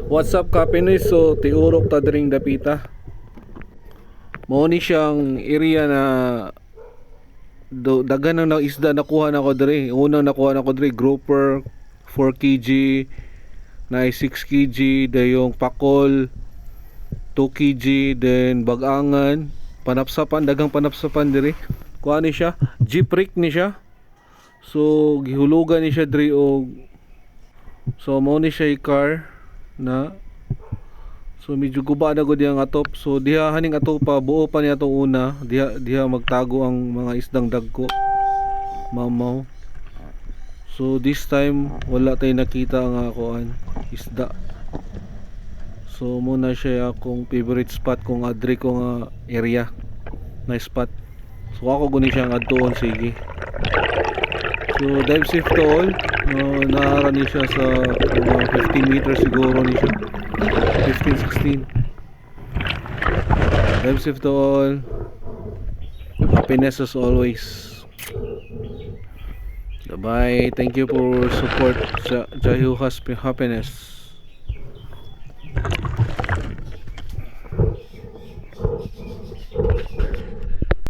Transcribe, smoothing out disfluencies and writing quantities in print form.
What's up Kapinis? So tiurok ta dring dapita. Mao ni siyang area na dagan na isda nakuha na ko diri. Unang nakuha na ko diri grouper 4 kg na 6 kg dayong pakol 2 kg then bagangan panapsapan dagang panapsapan diri. Kuha ni siya jeep rig ni siya. So gihulugan ni siya diri og so mao ni siya car na so medyo guba na gud yang atop. So diha haning ato pa buo pa niya tong una. Diha magtago ang mga isdang dagko. Mamaw. So this time wala tay nakita nga kuan isda. So muna siya akong favorite spot kung adri ko nga area na spot. So ako guni siya nga adtoon sige. So dive safe to all. Naara ni siya sa 15 meters siguro ni siya. 15-16. Dive safe to all. Happiness as always. Bye. Thank you for support sa Jahiuhas Happiness.